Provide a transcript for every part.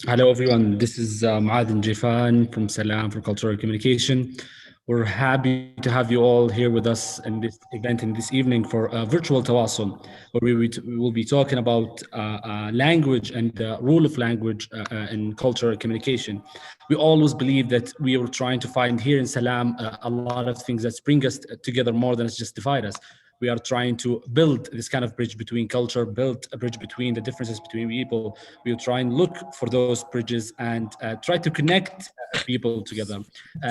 Hello, everyone. This is Muad and Jifan from Salam for Cultural Communication. We're happy to have you all here with us in this event in this evening for virtual Tawasoul, where we will be talking about language and the role of language in cultural communication. We always believe that we are trying to find here in Salam a lot of things that bring us together more than just divide us. we are trying to build this kind of bridge between culture, build a bridge between the differences between people. We try and look for those bridges and try to connect people together.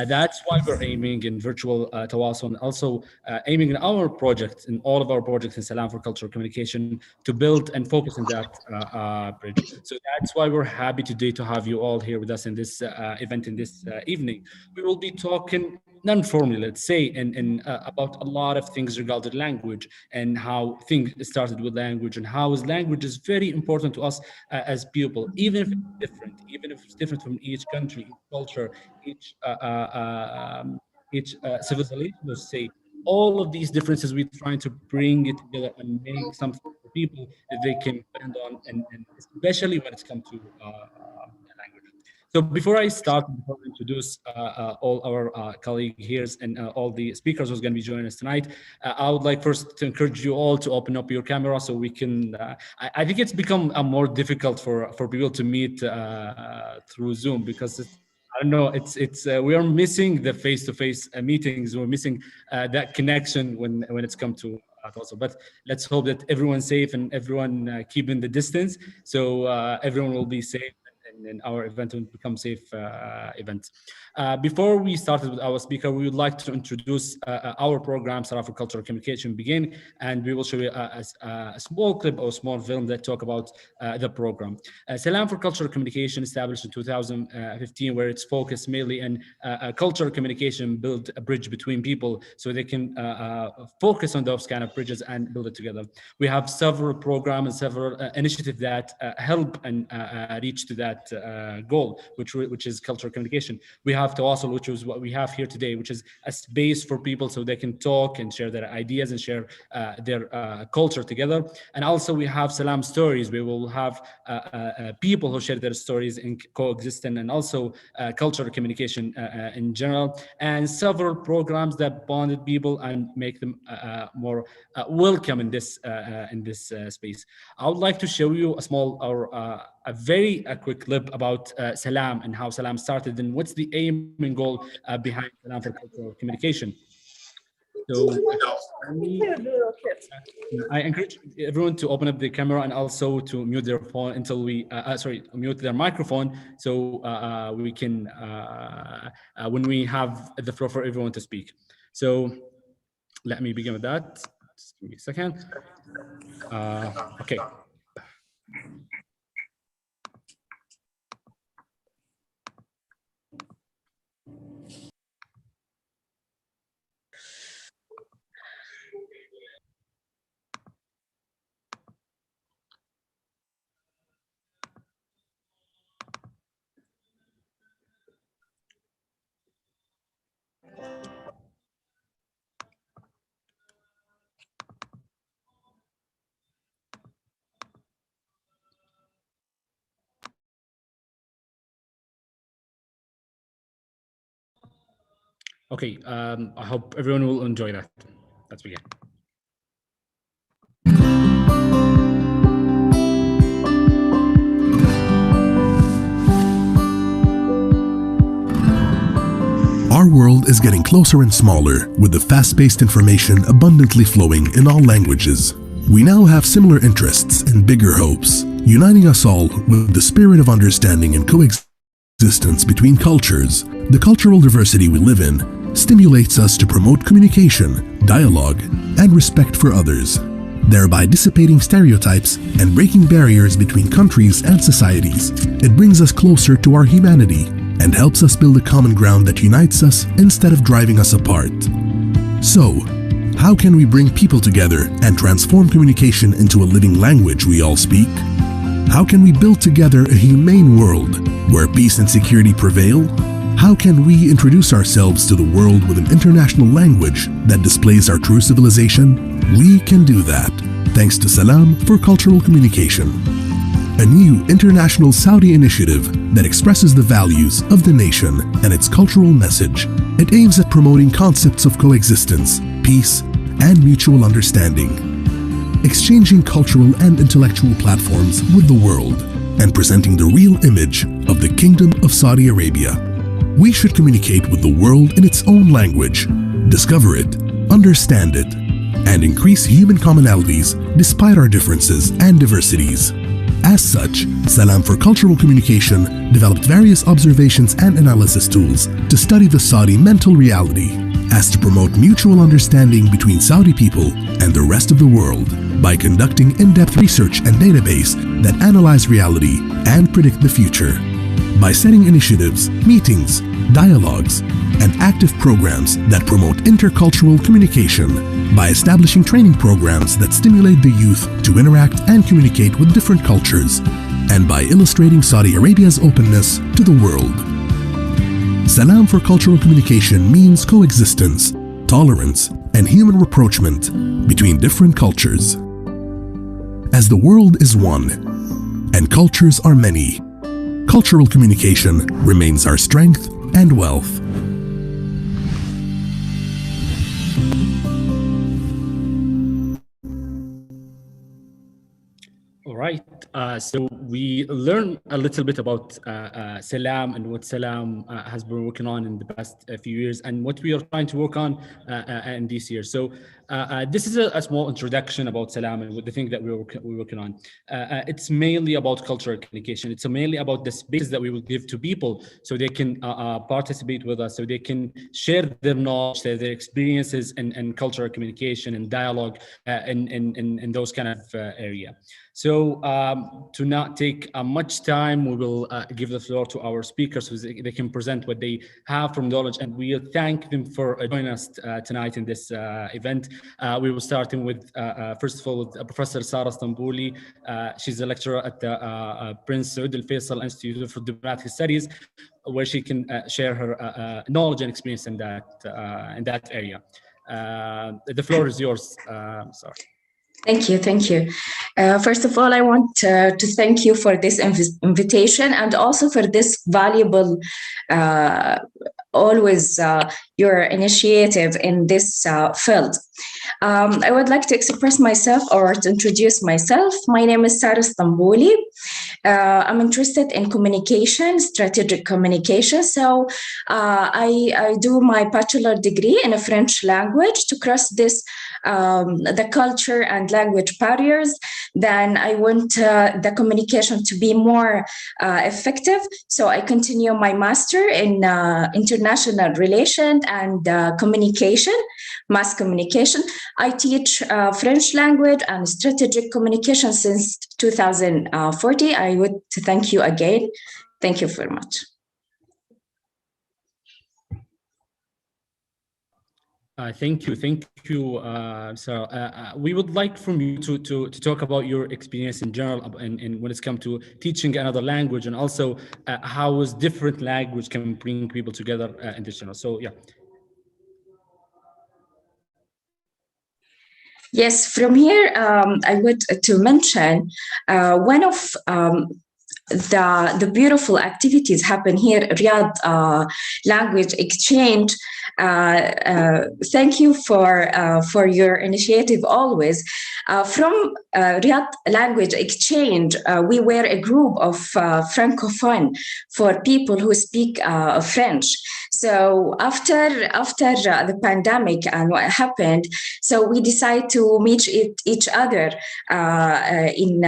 That's why we're aiming in virtual Tawasoul, and also aiming in our project, in all of our projects in Salam for Cultural Communication, to build and focus on that bridge. So that's why we're happy today to have you all here with us in this event in this evening. We will be talking non-formally, let's say, about a lot of things regarding language and how things started with language and how is language is very important to us as people, even if it's different, even if it's different from each country, each culture, each civilization, let's say. All of these differences, we're trying to bring it together and make something for people that they can depend on, and especially when it's come to language. So before I start, before I introduce all our colleagues here and all the speakers who's going to be joining us tonight, I would like first to encourage you all to open up your camera so we can. I think it's become more difficult for people to meet through Zoom because I don't know. It's we are missing the face-to-face meetings. We're missing that connection when it's come to also. But let's hope that everyone's safe and everyone keeping the distance, so everyone will be safe and our event will become safe event. Before we started with our speaker, we would like to introduce our program, Salam for Cultural Communication, begin, and we will show you a small clip or small film that talk about the program. Salam for Cultural Communication, established in 2015, where it's focused mainly on cultural communication, build a bridge between people so they can focus on those kind of bridges and build it together. We have several programs and several initiatives that help and reach to that goal, which is cultural communication. We have Tawasoul, which is what we have here today, which is a space for people so they can talk and share their ideas and share their culture together. And also we have Salam Stories. We will have people who share their stories in coexistence and also cultural communication in general, and several programs that bonded people and make them more welcome in this space. I would like to show you a small or a very quick clip about Salam and how Salam started and what's the aim and goal behind Salam for Cultural Communication. So I encourage everyone to open up the camera and also to mute their phone until we, mute their microphone so we can, when we have the floor for everyone to speak. So let me begin with that. Just give me a second. Okay. Okay, I hope everyone will enjoy that. Let's begin. Our world is getting closer and smaller, with the fast-paced information abundantly flowing in all languages. We now have similar interests and bigger hopes, uniting us all with the spirit of understanding and coexistence between cultures. The cultural diversity we live in stimulates us to promote communication, dialogue, and respect for others, thereby dissipating stereotypes and breaking barriers between countries and societies. It brings us closer to our humanity and helps us build a common ground that unites us instead of driving us apart. So, how can we bring people together and transform communication into a living language we all speak? How can we build together a humane world where peace and security prevail? How can we introduce ourselves to the world with an international language that displays our true civilization? We can do that thanks to Salam for Cultural Communication, a new international Saudi initiative that expresses the values of the nation and its cultural message. It aims at promoting concepts of coexistence, peace, and mutual understanding, exchanging cultural and intellectual platforms with the world, and presenting the real image of the Kingdom of Saudi Arabia. We should communicate with the world in its own language, discover it, understand it, and increase human commonalities despite our differences and diversities. As such, Salam for Cultural Communication developed various observations and analysis tools to study the Saudi mental reality, as to promote mutual understanding between Saudi people and the rest of the world by conducting in-depth research and database that analyze reality and predict the future, by setting initiatives, meetings, dialogues, and active programs that promote intercultural communication, by establishing training programs that stimulate the youth to interact and communicate with different cultures, and by illustrating Saudi Arabia's openness to the world. Salam for Cultural Communication means coexistence, tolerance, and human rapprochement between different cultures. As the world is one, and cultures are many, cultural communication remains our strength and wealth. All right. So we learned a little bit about Salam and what Salam has been working on in the past few years and what we are trying to work on in this year. So this is a small introduction about Salam and what the thing that we're working on. It's mainly about cultural communication. It's mainly about the spaces that we will give to people so they can participate with us, so they can share their knowledge, share their experiences in cultural communication and dialogue in those kind of area. So to not take much time, we will give the floor to our speakers so they can present what they have from knowledge, and we thank them for joining us tonight in this event. We will start with, first of all, with Professor Sarah Stambouli. She's a lecturer at the Prince Saud Al Faisal Institute for Diplomatic Studies, where she can share her knowledge and experience in that area. The floor is yours, Sarah. Thank you. Thank you. First of all, I want to thank you for this invitation and also for this valuable, always your initiative in this field. I would like to express myself or to introduce myself. My name is Sarah Stambouli. I'm interested in communication, strategic communication. So I do my bachelor degree in a French language to cross this the culture and language barriers. Then I want the communication to be more effective. So I continue my master in international relations and communication, mass communication. I teach French language and strategic communication since 2014. I would thank you again. Thank you very much. Thank you, Sarah. We would like from you to talk about your experience in general, and when it's come to teaching another language, and also how is different language can bring people together in this general. So yeah. Yes, from here I would to mention one of the beautiful activities happen here, Riyadh language exchange. Thank you for your initiative always. From Riyadh language exchange, we were a group of francophone for people who speak French. So after the pandemic and what happened, so we decided to meet each other in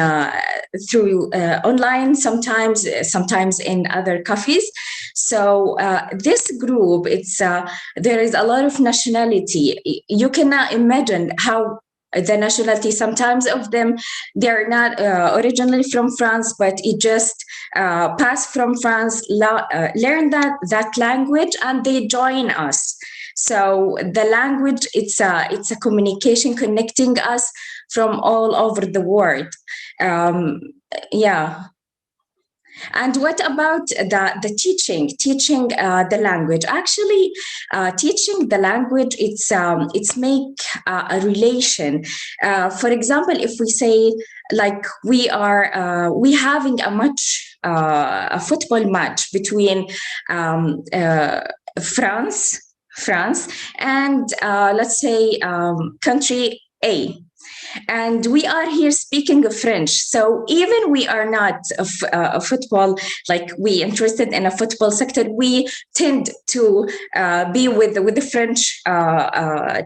through online, sometimes in other cafes. So this group, it's there is a lot of nationality. You cannot imagine how the nationality, sometimes of them, they're not originally from France, but it just passed from France, learn that language, and they join us. So the language, it's a communication connecting us from all over the world. Yeah. And what about the teaching the language? Actually, teaching the language, it's make a relation. For example, if we say like we having a match, a football match between France and let's say country A. And we are here speaking French. So even we are not a football, like we interested in a football sector, we tend to be with the French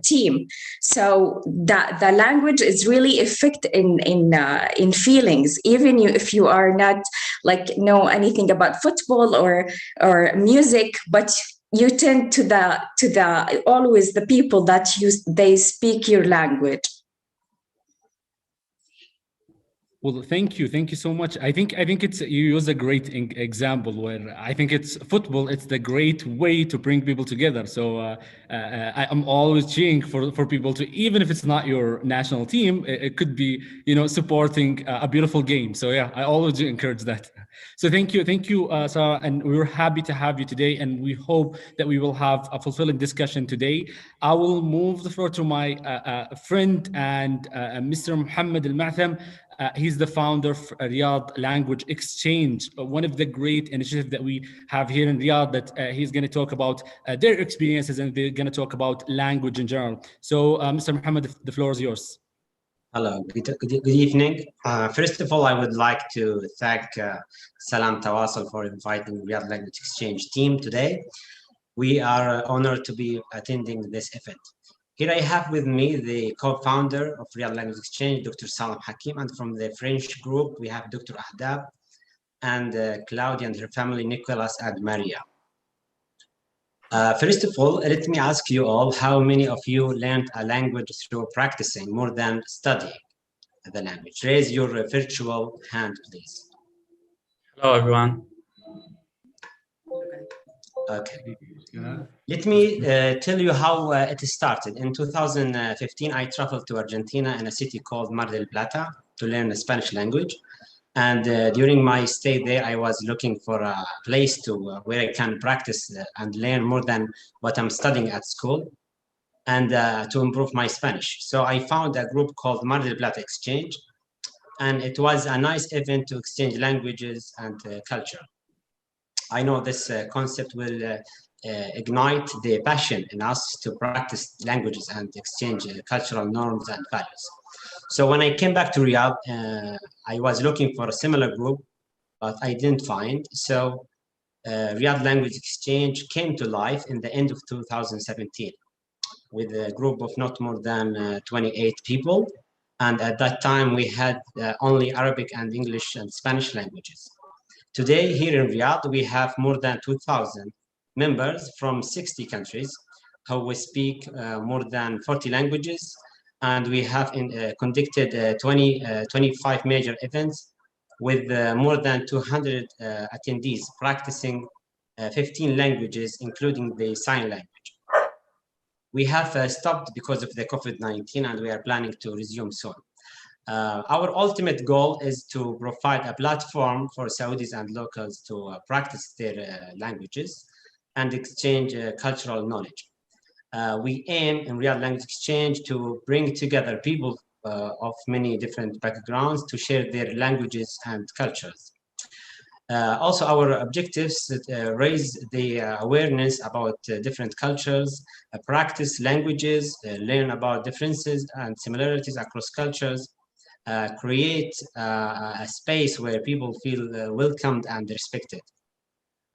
team. So the language is really effect in feelings. Even if you are not like know anything about football or music, but you tend to the always the people that they speak your language. Well, thank you so much. I think it's you use a great example where I think it's football. It's the great way to bring people together. So I'm always cheering for people to, even if it's not your national team, it could be supporting a beautiful game. So yeah, I always encourage that. So thank you, Sarah, and we were happy to have you today, and we hope that we will have a fulfilling discussion today. I will move the floor to my friend and Mr. Muhammad Al-Matham. He's the founder of Riyadh Language Exchange, one of the great initiatives that we have here in Riyadh that he's going to talk about their experiences, and they're going to talk about language in general. So, Mr. Muhammad, the floor is yours. Hello, good evening. First of all, I would like to thank Salam Tawasoul for inviting Riyadh Language Exchange team today. We are honored to be attending this event. Here I have with me the co-founder of Riyadh Language Exchange, Dr. Salam Hakim, and from the French group, we have Dr. Ahdab and Claudia and her family, Nicholas and Maria. First of all, let me ask you all, how many of you learned a language through practicing more than studying the language? Raise your virtual hand, please. Hello, everyone. Okay. Let me tell you how it started. In 2015, I traveled to Argentina in a city called Mar del Plata to learn the Spanish language. And during my stay there, I was looking for a place to where I can practice and learn more than what I'm studying at school, and to improve my Spanish. So I found a group called Mar del Plata Exchange, and it was a nice event to exchange languages and culture. I know this concept will ignite the passion in us to practice languages and exchange cultural norms and values. So when I came back to Riyadh, I was looking for a similar group, but I didn't find. So Riyadh Language Exchange came to life in the end of 2017 with a group of not more than 28 people. And at that time, we had only Arabic and English and Spanish languages. Today, here in Riyadh, we have more than 2,000 members from 60 countries who speak more than 40 languages. And we have conducted 25 major events with more than 200 attendees practicing 15 languages, including the sign language. We have stopped because of the COVID-19, and we are planning to resume soon. Our ultimate goal is to provide a platform for Saudis and locals to practice their languages and exchange cultural knowledge. We aim in Riyadh Language Exchange to bring together people of many different backgrounds to share their languages and cultures. Also, our objectives raise the awareness about different cultures, practice languages, learn about differences and similarities across cultures, create a space where people feel welcomed and respected.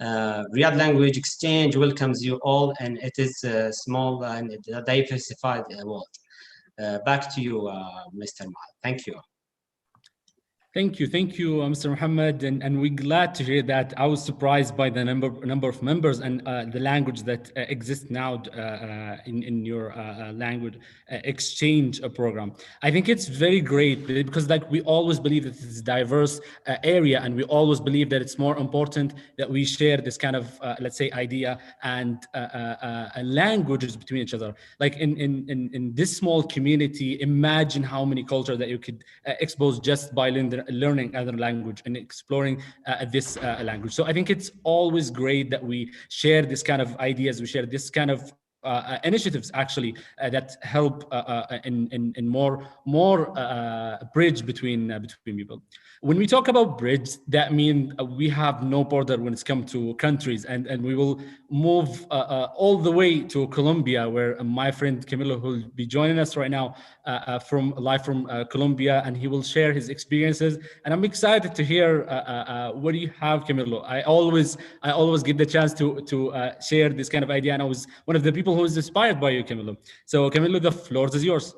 Riyadh Language Exchange welcomes you all, and it is a small and diversified world. Back to you, Mr. Mal. Thank you. Thank you, Mr. Muhammad, and we're glad to hear that. I was surprised by the number of members and the language that exists now in your language exchange program. I think it's very great because, like, we always believe that it's a diverse area, and we always believe that it's more important that we share this kind of let's say idea and languages between each other. Like in this small community, imagine how many cultures that you could expose just by learning other language and exploring this language. So I think it's always great that we share this kind of ideas, we share this kind of initiatives actually that help in more bridge between people. When we talk about bridge, that means we have no border when it's come to countries, and we will move all the way to Colombia, where my friend Camilo will be joining us right now from live from Colombia, and he will share his experiences. And I'm excited to hear what do you have, Camilo. I always get the chance to share this kind of idea, and I was one of the people who was inspired by you, Camilo. So Camilo, the floor is yours.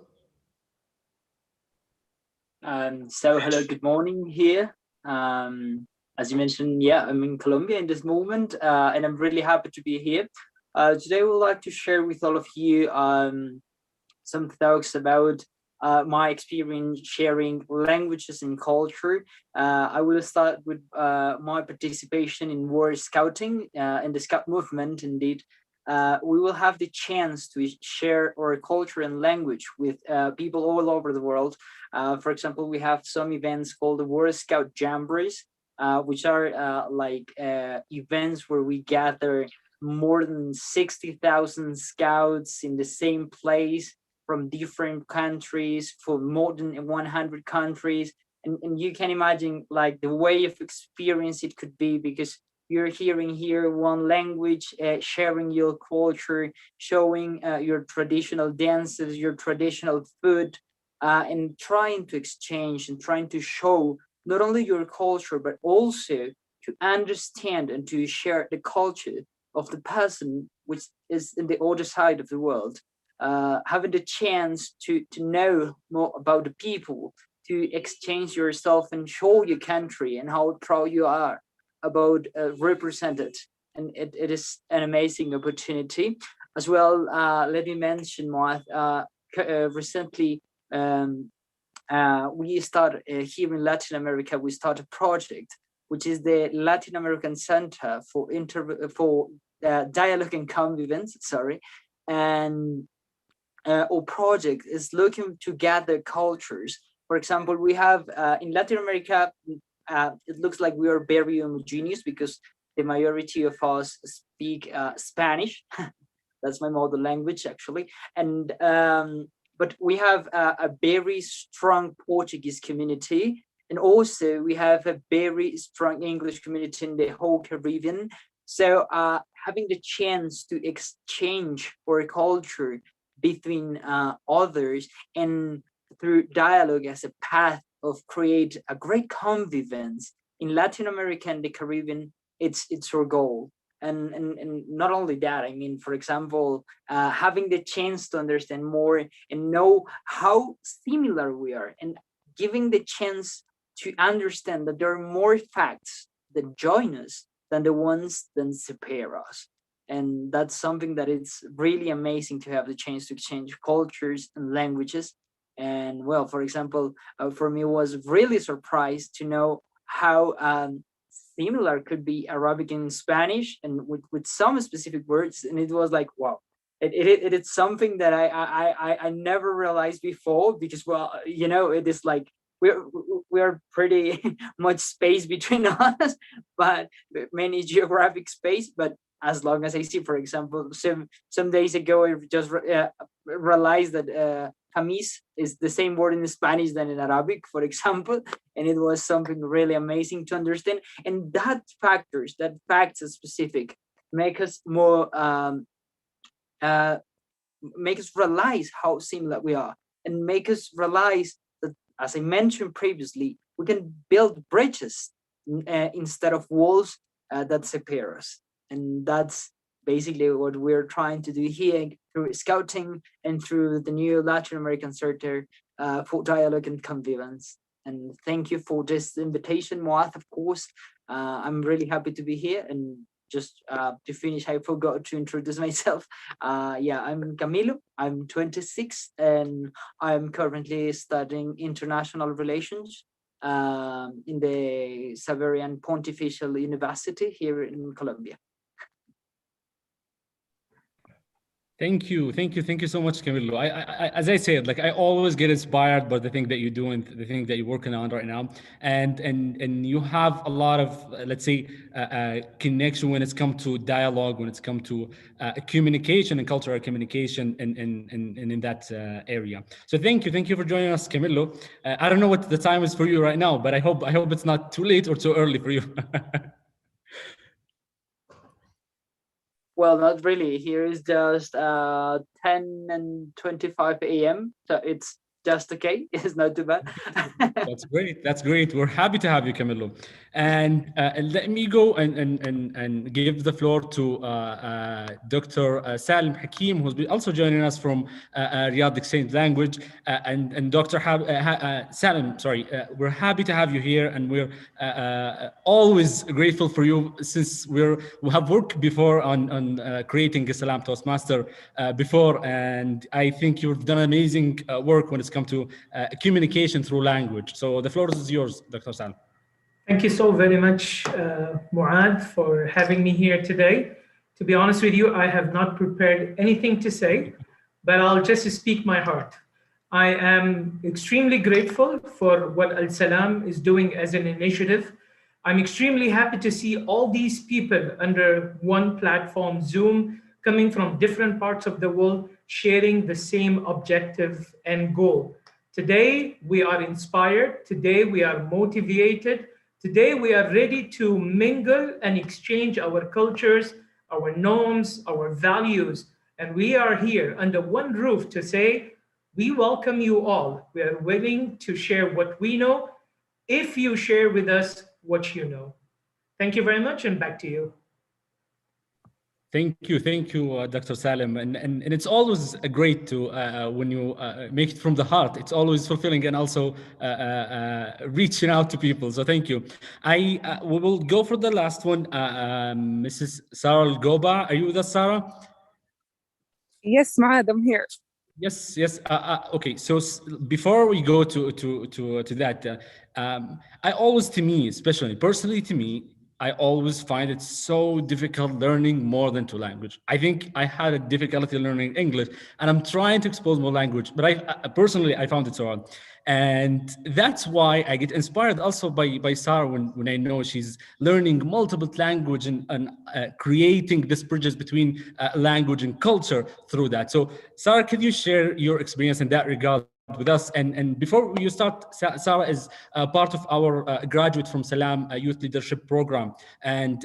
So hello, good morning here. As you mentioned, yeah, I'm in Colombia in this moment, and I'm really happy to be here. Today, I would like to share with all of you some thoughts about my experience sharing languages and culture. I will start with my participation in war scouting in the scout movement. Indeed, we will have the chance to share our culture and language with people all over the world. For example, we have some events called the War Scout Jamborees, which are events where we gather more than 60,000 scouts in the same place from different countries, for more than 100 countries. And you can imagine like the way of experience it could be, because you're hearing here one language, sharing your culture, showing your traditional dances, your traditional food, and trying to exchange and trying to show not only your culture, but also to understand and to share the culture of the person which is in the other side of the world. Having the chance to know more about the people, to exchange yourself and show your country and how proud you are about represented. And it is an amazing opportunity. As well, let me mention, Moath, recently we started here in Latin America, we started a project, which is the Latin American Center for Dialogue and Convivence, sorry. And our project is looking to gather cultures. For example, we have in Latin America, it looks like we are very homogeneous because the majority of us speak Spanish. That's my mother language, actually. And but we have a very strong Portuguese community, and also we have a very strong English community in the whole Caribbean. So having the chance to exchange our culture between others and through dialogue as a path of create a great convivence in Latin America and the Caribbean, it's our goal. And not only that, I mean, for example, having the chance to understand more and know how similar we are, and giving the chance to understand that there are more facts that join us than the ones that separate us. And that's something that it's really amazing to have the chance to exchange cultures and languages. And well, for example, for me, it was really surprised to know how similar could be Arabic and Spanish, and with some specific words. And it was like, wow, it is something that I never realized before, because, well, you know, it is like we're pretty much space between us, but many geographic space. But as long as I see, for example, some days ago, I just realized that Hamis is the same word in Spanish than in Arabic, for example, and it was something really amazing to understand. And that facts are specific, make us more, make us realize how similar we are, and make us realize that, as I mentioned previously, we can build bridges instead of walls that separate us. And that's basically what we're trying to do here through scouting and through the new Latin American Center for Dialogue and Convivence. And thank you for this invitation, Moath, of course. I'm really happy to be here. And just to finish, I forgot to introduce myself. Yeah, I'm Camilo. I'm 26, and I'm currently studying international relations in the Saverian Pontifical University here in Colombia. Thank you so much, Camilo. As I said, like I always get inspired by the thing that you're doing, the thing that you're working on right now, and you have a lot of, let's say, connection when it's come to dialogue, when it's come to communication and cultural communication, in that area. So thank you for joining us, Camilo. I don't know what the time is for you right now, but I hope it's not too late or too early for you. Well, not really. Here is just 10 and 25 a.m. So it's just okay. It's not too bad. That's great. That's great. We're happy to have you, Camilo. And let me go and give the floor to Dr. Salim Hakim, who's also joining us from Riyadh Exchange Language. And Dr. Salim, sorry, we're happy to have you here, and we're always grateful for you, since we have worked before on creating a Salam Toastmaster before, and I think you've done amazing work when it's come to communication through language. So the floor is yours, Dr. Salim. Thank you so very much, Muad, for having me here today. To be honest with you, I have not prepared anything to say, but I'll just speak my heart. I am extremely grateful for what Al Salam is doing as an initiative. I'm extremely happy to see all these people under one platform, Zoom, coming from different parts of the world, sharing the same objective and goal. Today, we are inspired. Today, we are motivated. Today, we are ready to mingle and exchange our cultures, our norms, our values. And we are here under one roof to say, we welcome you all. We are willing to share what we know if you share with us what you know. Thank you very much, and back to you. Thank you, Dr. Salim, and it's always great to when you make it from the heart. It's always fulfilling, and also reaching out to people. So thank you. We will go for the last one, Mrs. Sarah Goba. Are you with us, Sarah? Yes, Maad, I'm here. Yes. Okay. So before we go to that, I always, to me, especially personally, to me, I always find it so difficult learning more than two language. I think I had a difficulty learning English, and I'm trying to expose more language, but I personally, I found it so hard. And that's why I get inspired also by Sarah when I know she's learning multiple language and creating this bridges between language and culture through that. So Sarah, can you share your experience in that regard with us? And before you start, Sarah is part of our graduate from Salam Youth Leadership Program, and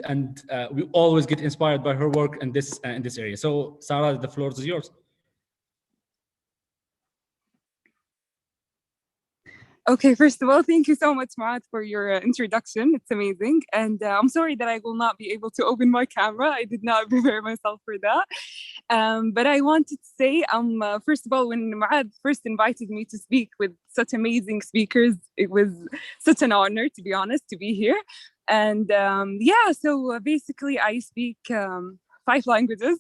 we always get inspired by her work in this area. So Sarah, the floor is yours. Okay, first of all, thank you so much, Maat, for your introduction. It's amazing. And I'm sorry that I will not be able to open my camera. I did not prepare myself for that. But I wanted to say, first of all, when Maat first invited me to speak with such amazing speakers, it was such an honor, to be honest, to be here. And so basically I speak 5 languages: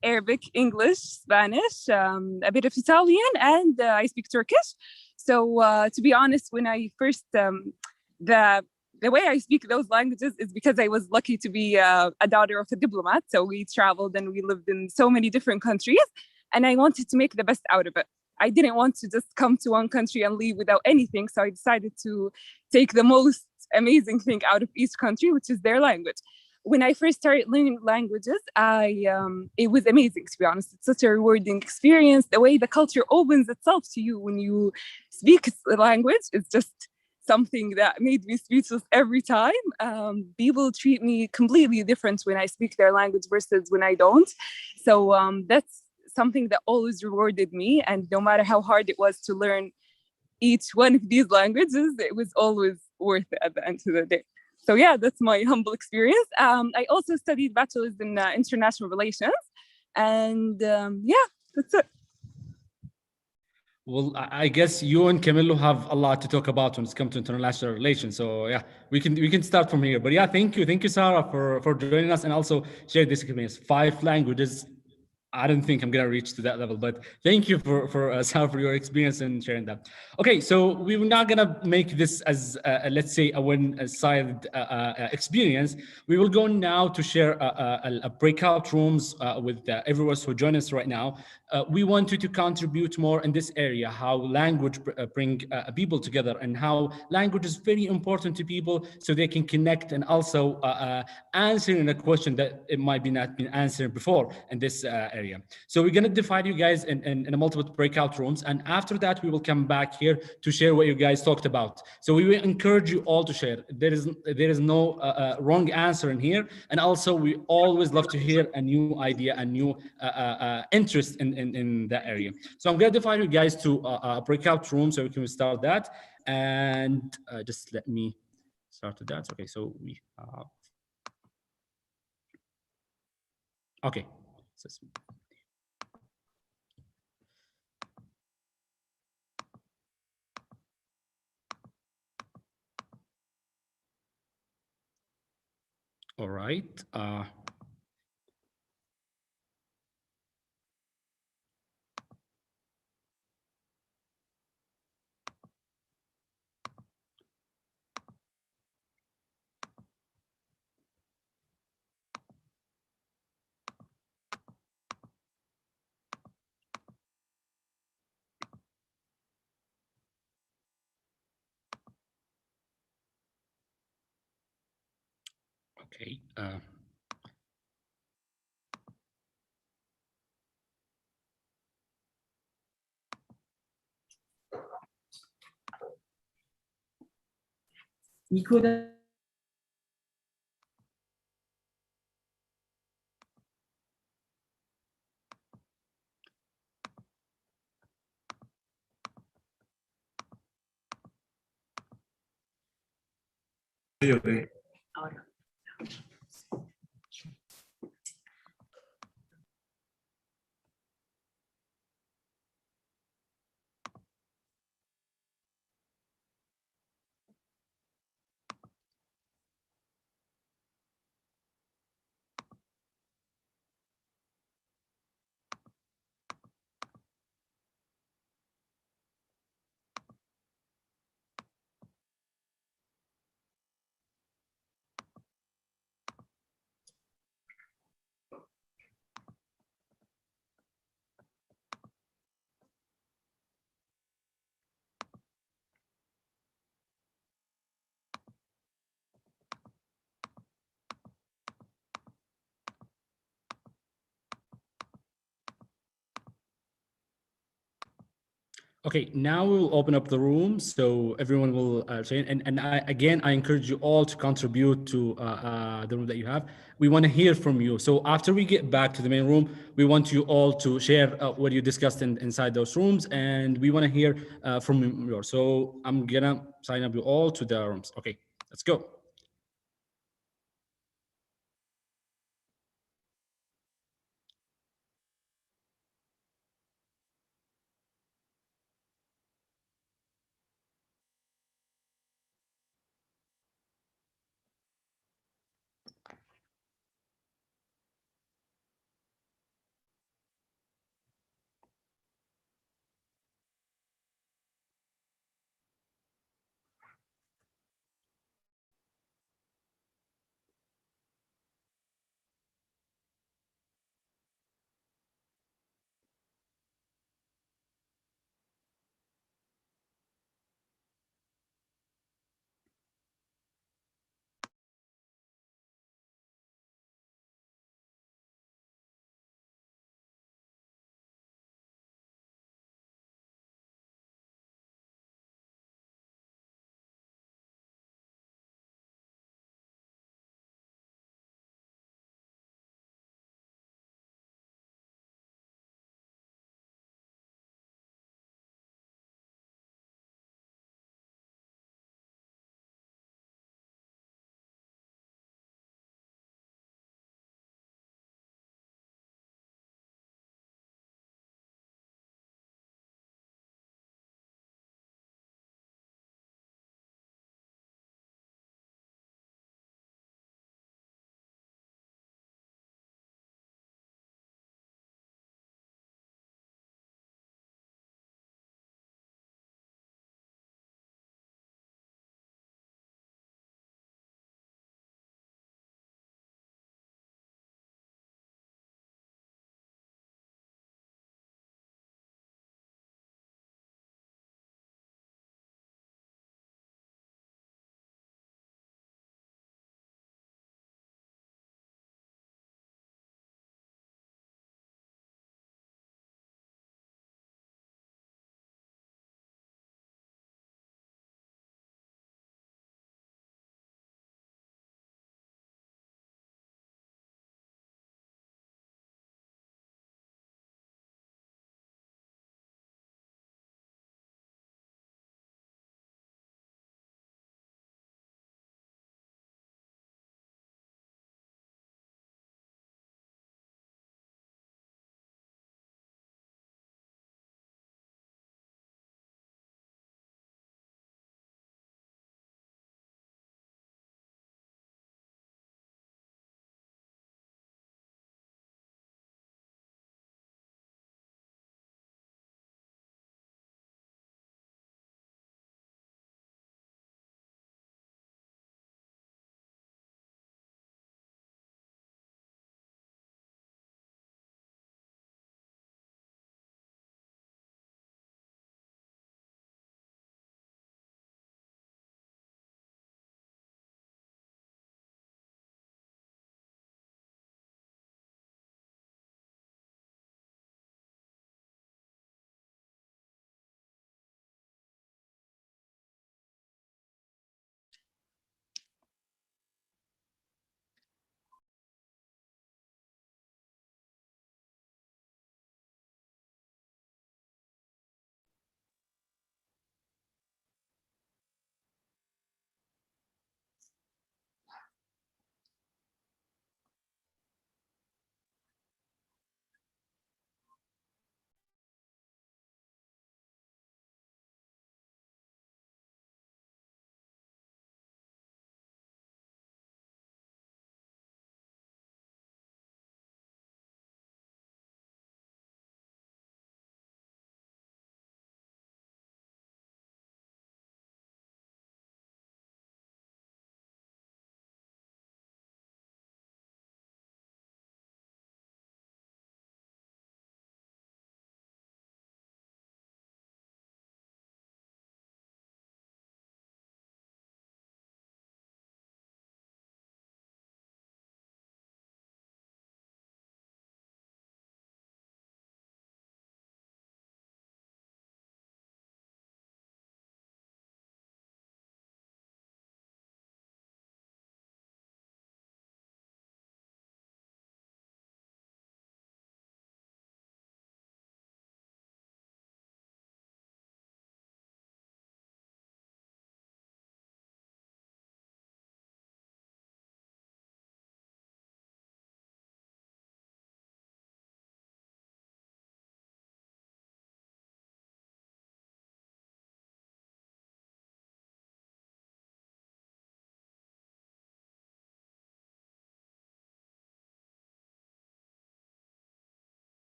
Arabic, English, Spanish, a bit of Italian, and I speak Turkish. So to be honest, when I first, the way I speak those languages is because I was lucky to be a daughter of a diplomat. So we traveled and we lived in so many different countries, and I wanted to make the best out of it. I didn't want to just come to one country and leave without anything. So I decided to take the most amazing thing out of each country, which is their language. When I first started learning languages, it was amazing, to be honest. It's such a rewarding experience. The way the culture opens itself to you when you speak the language is just something that made me speechless every time. People treat me completely different when I speak their language versus when I don't. So that's something that always rewarded me. And no matter how hard it was to learn each one of these languages, it was always worth it at the end of the day. So yeah, that's my humble experience. I also studied bachelor's in international relations, and that's it. Well, I guess you and Camilo have a lot to talk about when it comes to international relations. So yeah, we can start from here. But yeah, thank you, Sarah, for joining us and also share this experience. 5 languages. I don't think I'm gonna reach to that level, but thank you for Sal, for your experience in sharing that. Okay, so we were not gonna make this as let's say a one-sided experience. We will go now to share a breakout rooms with everyone who join us right now. We want you to contribute more in this area, how language bring people together, and how language is very important to people so they can connect and also answering a question that it might be not been answered before in this area. So we're going to divide you guys in a multiple breakout rooms, and after that we will come back here to share what you guys talked about. So we will encourage you all to share. There is no wrong answer in here, and also we always love to hear a new idea, a new interest in that area. So I'm going to divide you guys to a breakout room so we can start that, and just let me start with that. Okay, so we okay. All right. Okay. Okay, now we'll open up the room so everyone will join. Again, I encourage you all to contribute to the room that you have. We want to hear from you. So after we get back to the main room, we want you all to share what you discussed inside those rooms, and we want to hear from you. So I'm gonna sign up you all to the rooms. Okay, let's go.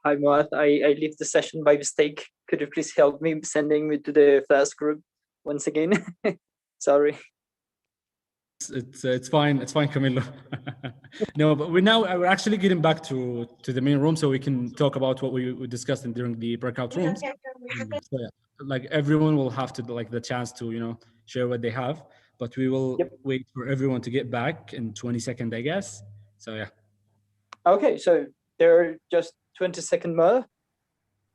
Hi, Moat. I left the session by mistake. Could you please help me sending me to the fast group once again? Sorry. It's fine. It's fine, Camilo. No, but we're actually getting back to the main room so we can talk about what we discussed during the breakout rooms. So yeah, like everyone will have to like the chance to share what they have, but we will wait for everyone to get back in 20 seconds, I guess. So yeah. Okay, so there are just 20-second more.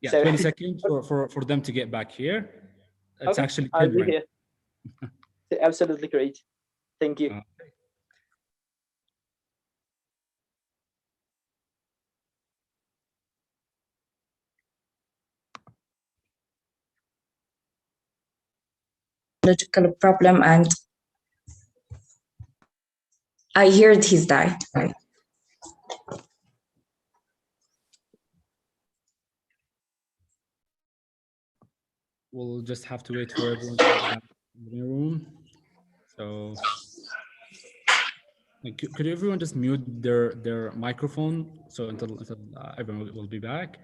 Yeah, so, 20 seconds for them to get back here. It's okay, actually 10 I'll be right. here. Absolutely great. Thank you. Logical problem, and I heard he's died. We'll just have to wait for everyone to get back in the room. So, like, could everyone just mute their microphone so until everyone will be back?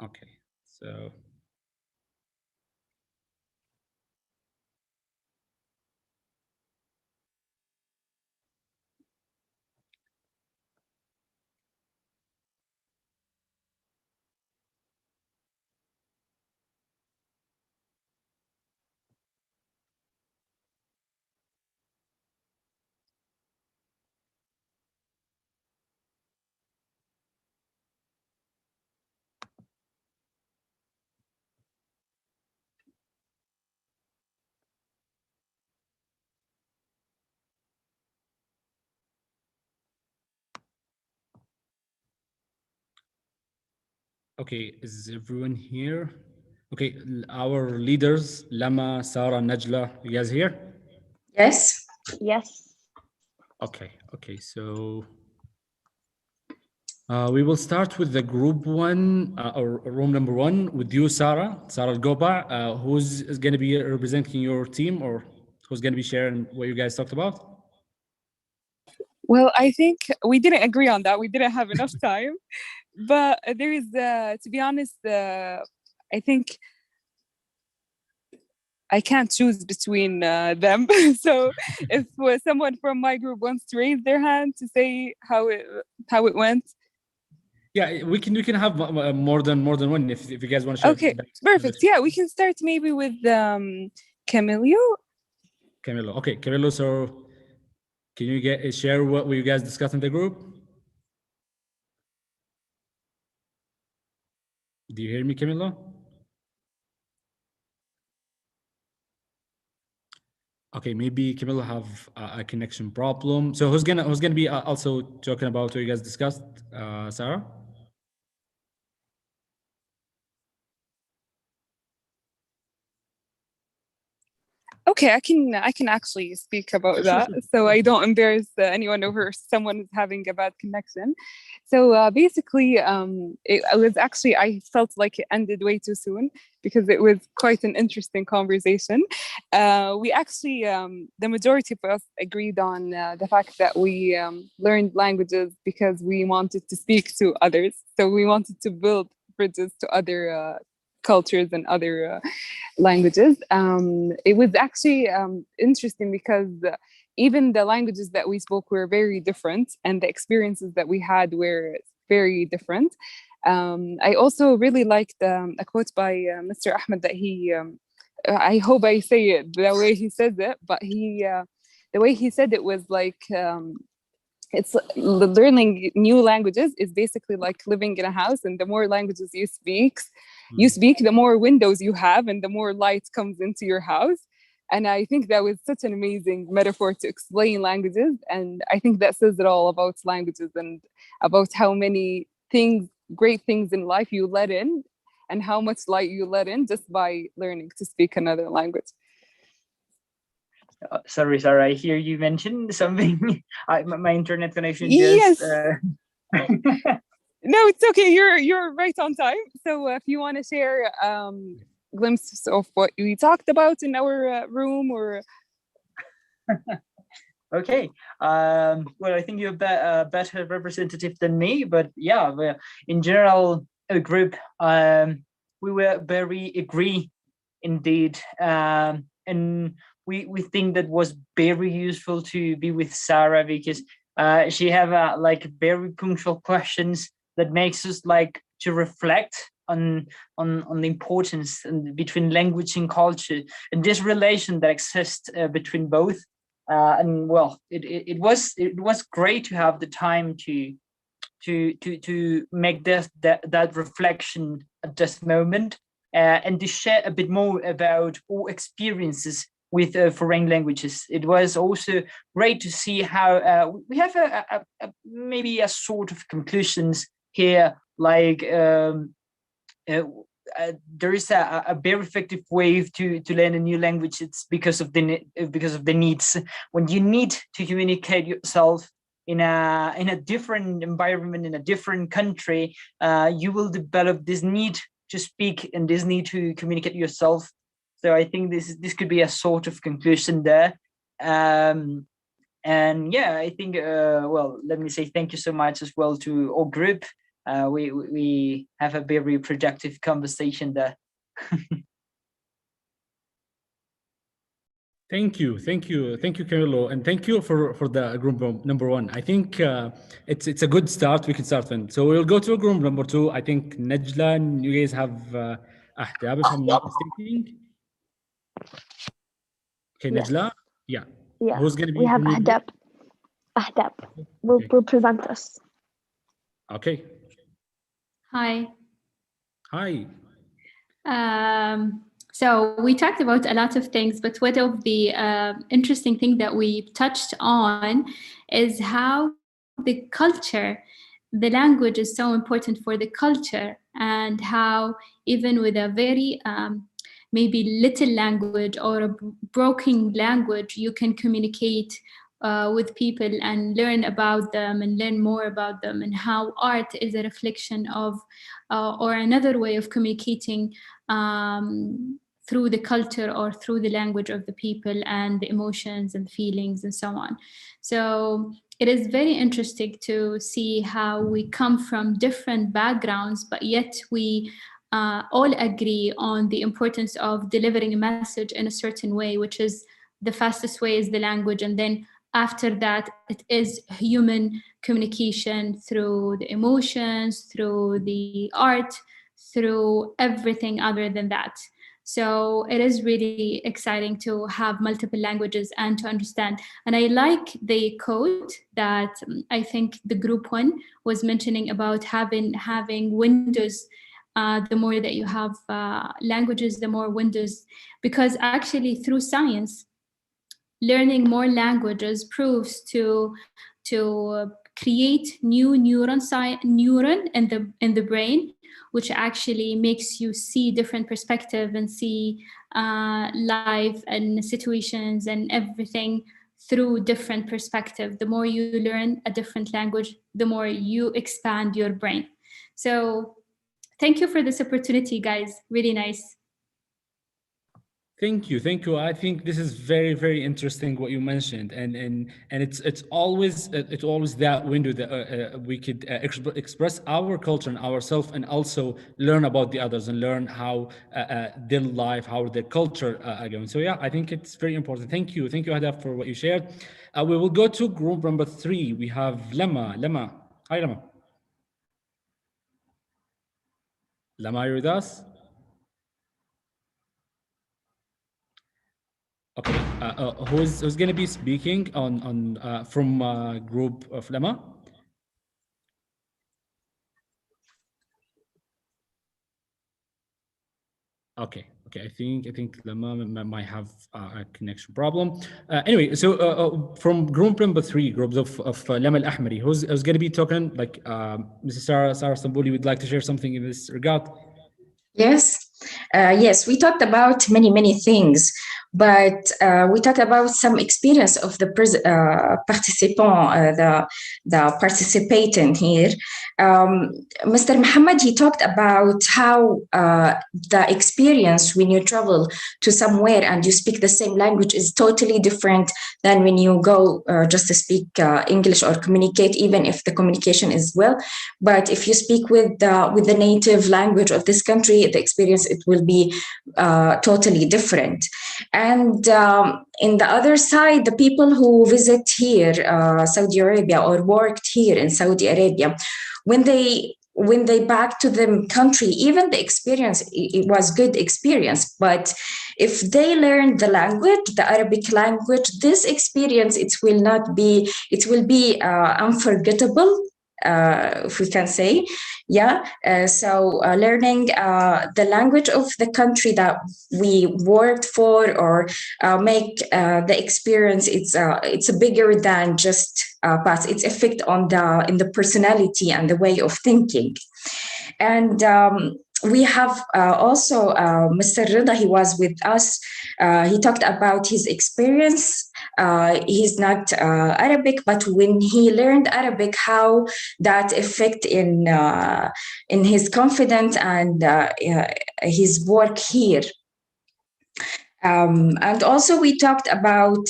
Okay, so. Okay, is everyone here? Okay, our leaders, Lama, Sarah, Najla, you guys here? Yes. Yes. Okay, so we will start with the group one, or room number one with you, Sarah Al-Goba. Who's going to be representing your team, or who's going to be sharing what you guys talked about? Well, I think we didn't agree on that. We didn't have enough time. But there is, to be honest, I think I can't choose between them. So if someone from my group wants to raise their hand to say how it went. Yeah, we can have more than one if you guys want to share. Okay, perfect. Yeah, we can start maybe with Camilo. Camilo. Okay, Camilo. So can you share what you guys discussed in the group? Do you hear me, Camilo? Okay, maybe Camilo have a connection problem. So who's gonna be also talking about what you guys discussed, Sarah? Okay, I can actually speak about that, so I don't embarrass anyone over someone is having a bad connection. So basically, it was actually, I felt like it ended way too soon because it was quite an interesting conversation. We actually, the majority of us agreed on the fact that we learned languages because we wanted to speak to others. So we wanted to build bridges to other cultures and other languages. It was actually interesting because even the languages that we spoke were very different, and the experiences that we had were very different. I also really liked a quote by Mr. Ahmed that I hope I say it the way he says it, but the way he said it was like, it's learning new languages is basically like living in a house, and the more languages you speak, the more windows you have and the more light comes into your house. And I think that was such an amazing metaphor to explain languages, and I think that says it all about languages and about how many great things in life you let in, and how much light you let in just by learning to speak another language. Sorry, Sarah, I hear you mentioned something. My internet connection Yes. just... No, it's okay. You're right on time. So if you want to share glimpses of what we talked about in our room, or... Okay. Well, I think you're a better representative than me, but yeah, in general, a group, we were very agree indeed, and we think that was very useful to be with Sarah because she have like very punctual questions that makes us like to reflect on the importance between language and culture and this relation that exists between both. And well, it was great to have the time to make that reflection at this moment, and to share a bit more about our experiences with foreign languages. It was also great to see how we have maybe a sort of conclusions here, like there is a very effective way to learn a new language. It's because of the needs. When you need to communicate yourself in a different environment, in a different country, you will develop this need to speak and this need to communicate yourself. So I think this could be a sort of conclusion there. And yeah, I think well, let me say thank you so much as well to our group. We have a very productive conversation there. Thank you, Camilo, and thank you for the group number one. I think it's a good start. We can start in. So we'll go to group number two. I think Najla, and you guys have Ahdab, if I'm not mistaken. Okay, yes. Najla, yeah. Who's gonna be? We have Ahdab. Ahdab will present us. Okay. Hi. Hi. So we talked about a lot of things, but one of the interesting thing that we touched on is how the culture, the language is so important for the culture, and how even with a very maybe little language or a broken language, you can communicate with people and learn about them and learn more about them, and how art is a reflection of or another way of communicating through the culture or through the language of the people and the emotions and feelings and so on. So it is very interesting to see how we come from different backgrounds, but yet we all agree on the importance of delivering a message in a certain way, which is the fastest way is the language. And then after that, it is human communication through the emotions, through the art, through everything other than that. So it is really exciting to have multiple languages and to understand. And I like the quote that I think the group one was mentioning about having windows. The more that you have languages, the more windows, because actually through science, learning more languages proves to create new neuron in the brain, which actually makes you see different perspective and see life and situations and everything through different perspective. The more you learn a different language, the more you expand your brain. So thank you for this opportunity, guys. Really nice. Thank you, thank you. I think this is very, very interesting what you mentioned, and it's always that window that we could express our culture and ourselves, and also learn about the others and learn how their life, how their culture are going. So yeah, I think it's very important. Thank you, Hadaf, for what you shared. We will go to group number 3. We have Lema. Hi, Lema. Lema, are you with us? Okay, who's going to be speaking on from group of Lema? Okay, I think Lema might have a connection problem. Anyway, so from group number 3, groups of Lema Al-Ahmari, who's going to be talking? Like Mrs. Sarah Stambuli would like to share something in this regard. Yes, we talked about many things, but we talked about some experience of the participant, the participant here. Mr. Muhammad, he talked about how the experience when you travel to somewhere and you speak the same language is totally different than when you go just to speak English or communicate, even if the communication is well. But if you speak with the native language of this country, the experience, it will be totally different. And in the other side, the people who visit here, Saudi Arabia, or worked here in Saudi Arabia, when they back to the country, even the experience, it was good experience. But if they learn the language, the Arabic language, this experience, it will be unforgettable. If we can say, so learning the language of the country that we worked for, or make the experience, it's bigger than just past. Its effect on in the personality and the way of thinking. And we have also Mr. Rida. He was with us. He talked about his experience. He's not Arabic, but when he learned Arabic, how that affect in his confidence and his work here. And also we talked about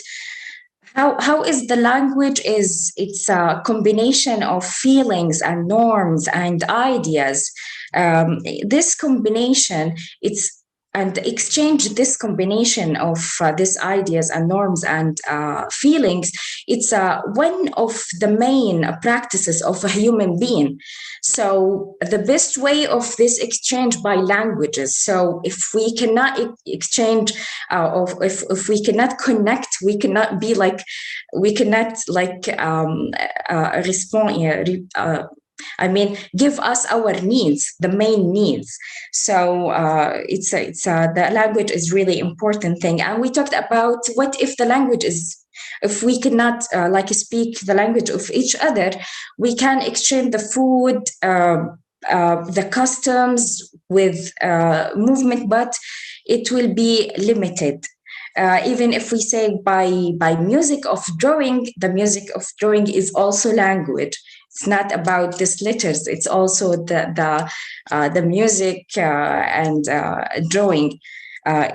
how is the language it's a combination of feelings and norms and ideas. This combination, and exchange this combination of these ideas and norms and feelings, it's one of the main practices of a human being. So the best way of this exchange by languages. So if we cannot exchange, if we cannot connect, we cannot be like, we cannot like respond. Give us our needs, the main needs. So it's the language is really important thing. And we talked about what if the language is, if we cannot speak the language of each other, we can exchange the food, the customs with movement, but it will be limited. Even if we say by music of drawing, the music of drawing is also language. It's not about these letters. It's also the music and drawing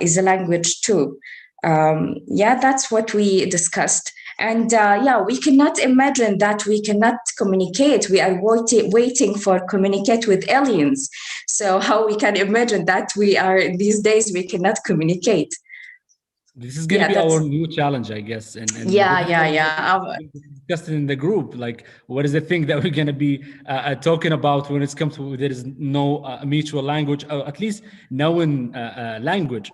is a language too. That's what we discussed. And yeah, we cannot imagine that we cannot communicate. We are waiting for communicate with aliens. So how we can imagine that we are these days we cannot communicate? This is going to be That's our new challenge, I guess. And this yeah, is yeah, what yeah. we discussed in the group. Like, what is the thing that we're going to be talking about when it comes to there is no mutual language, or at least known language.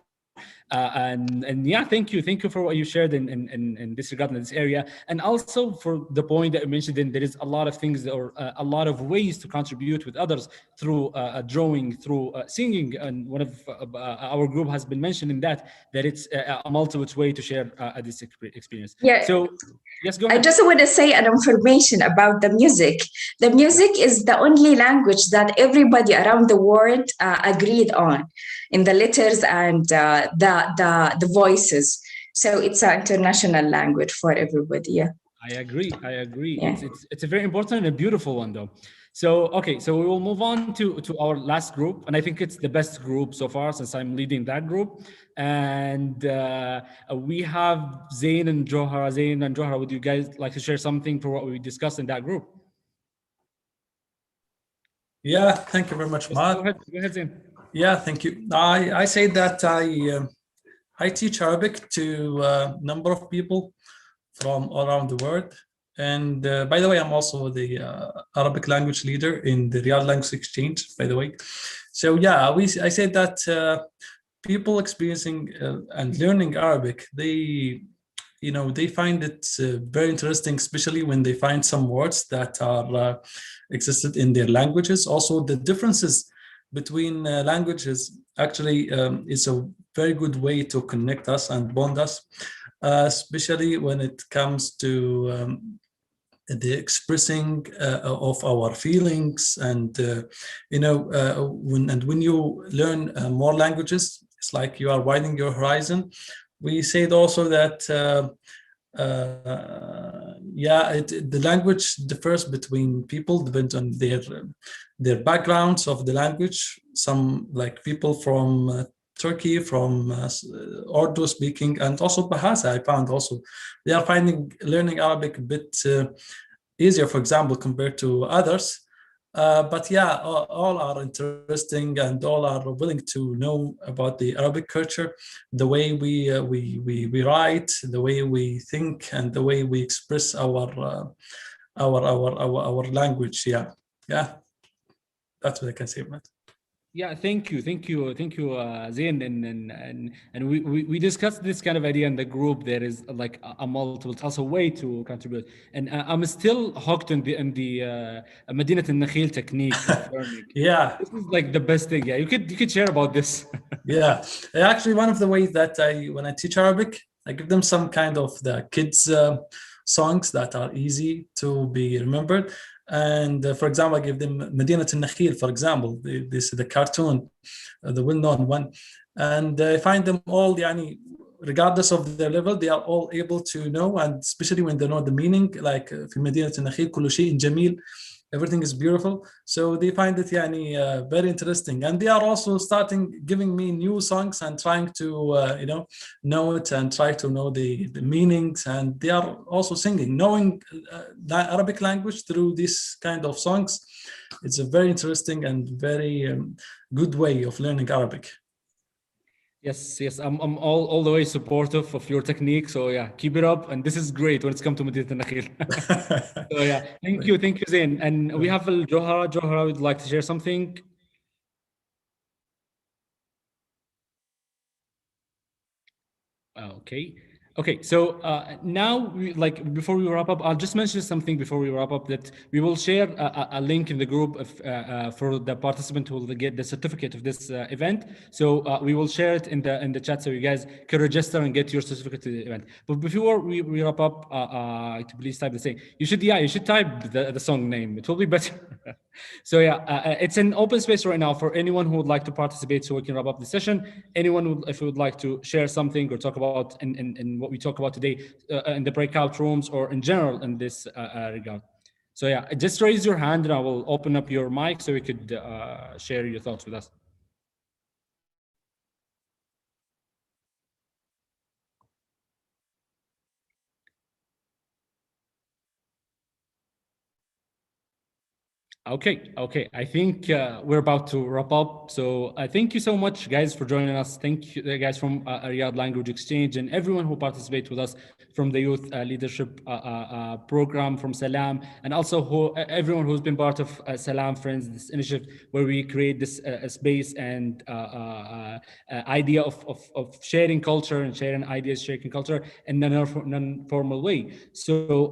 And yeah, thank you for what you shared in this regard in this area, and also for the point that you mentioned. Then there is a lot of things or a lot of ways to contribute with others through drawing, through singing, and one of our group has been mentioning that it's a multiple way to share this experience. Yeah, So yes, go I ahead. just want to say an information about the music. The music is the only language that everybody around the world agreed on in the letters and the voices. So it's an international language for everybody. Yeah. I agree. I agree. Yeah. It's a very important and a beautiful one, though. So okay, so we will move on to our last group, and I think it's the best group so far since I'm leading that group. And we have Zain and Johara. Zain and Johara, would you guys like to share something for what we discussed in that group? Yeah, thank you very much, Yes, Matt. go ahead, Zain. Yeah, thank you. I say that I teach Arabic to a number of people from all around the world. And by the way, I'm also the Arabic language leader in the Riyadh Language Exchange, by the way. So yeah, I said that people experiencing and learning Arabic, they find it very interesting, especially when they find some words that are existed in their languages. Also, the differences between languages actually is a very good way to connect us and bond us, especially when it comes to the expressing of our feelings. And when you learn more languages, it's like you are widening your horizon. We said also that the language differs between people, depends on their backgrounds of the language. Some, like people from Turkey, from Urdu speaking, and also Bahasa, I found also they are finding learning Arabic a bit easier, for example, compared to others. But yeah, all are interesting, and all are willing to know about the Arabic culture, the way we write, the way we think, and the way we express our language. Yeah, that's what I can say, Matt. Yeah, thank you, Zain, and we discussed this kind of idea in the group. There is like a multiple, it's also a way to contribute, and I'm still hooked in the Madinat al-Nakhil technique of learning. Yeah, This is like the best thing. Yeah, you could share about this. yeah. Actually, one of the ways that when I teach Arabic, I give them some kind of the kids songs that are easy to be remembered. And for example, I give them Madinat al-Nakhil, for example, this is the cartoon, the well-known one. And I find them all, yani, regardless of their level, they are all able to know, and especially when they know the meaning, like في مدينة النخيل كل شيء جميل, everything is beautiful. So they find it very interesting, and they are also starting giving me new songs and trying to know it and try to know the meanings. And they are also singing, knowing the Arabic language through this kind of songs. It's a very interesting and very good way of learning Arabic. Yes, I'm all the way supportive of your technique. So yeah, keep it up. And this is great when it's come to Madinat al-Nakhil. So yeah, thank you, Zain. And we have Johara. Johara would like to share something. Okay. So now, before we wrap up, I'll just mention something before we wrap up, that we will share a link in the group for the participant who will get the certificate of this event. So we will share it in the chat, so you guys can register and get your certificate to the event. But before we wrap up, please type the same. You should type the song name. It will be better. So yeah, it's an open space right now for anyone who would like to participate, so we can wrap up the session. Anyone if you would like to share something or talk about in what we talk about today in the breakout rooms or in general in this regard. So yeah, just raise your hand and I will open up your mic so you could share your thoughts with us. Okay. I think we're about to wrap up. So thank you so much, guys, for joining us. Thank you, guys, from Riyadh Language Exchange and everyone who participates with us from the Youth Leadership Program from Salam, and also everyone who's been part of Salam Friends, this initiative where we create this space and idea of sharing culture and sharing ideas, sharing culture in a non-formal way. So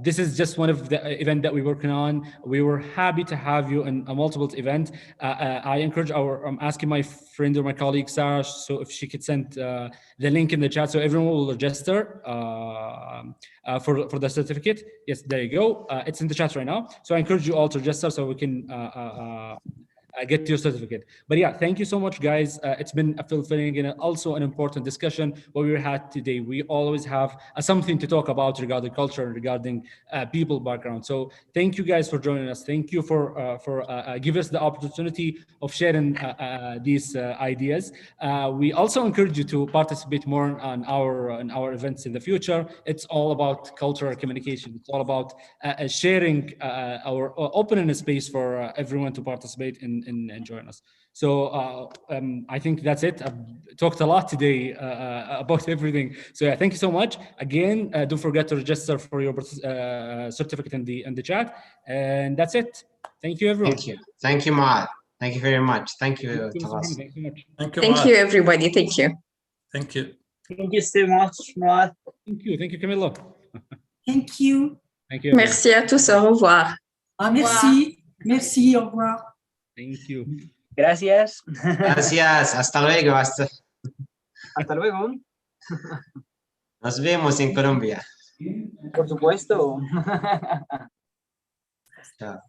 this is just one of the event that we're working on. We were happy to have you in a multiple event. I encourage I'm asking my friend or my colleague Sarah, so if she could send the link in the chat, so everyone will register for the certificate. Yes, there you go. It's in the chat right now. So I encourage you all to register so we can get your certificate. But yeah, thank you so much, guys. It's been a fulfilling and also an important discussion what we had today. We always have something to talk about regarding culture and regarding people background. So thank you guys for joining us. Thank you for give us the opportunity of sharing these ideas. We also encourage you to participate more on our events in the future. It's all about cultural communication. It's all about sharing our opening a space for everyone to participate in join us. So I think that's it. I've talked a lot today about everything. So yeah, thank you so much. Again, don't forget to register for your certificate in the chat. And that's it. Thank you, everyone. Thank you, Maad. Thank you very much. Thank you, Tawasoul. Thank you so much. Thank you, everybody. Thank you. Thank you. Thank you so much, Maad. Thank you. Thank you, Camilla. Thank you. Thank you. Merci à tous. Au revoir. Merci. Merci. Au revoir. Thank you. Gracias. Gracias. Hasta luego. Hasta luego. Nos vemos en Colombia. Por supuesto. Chao.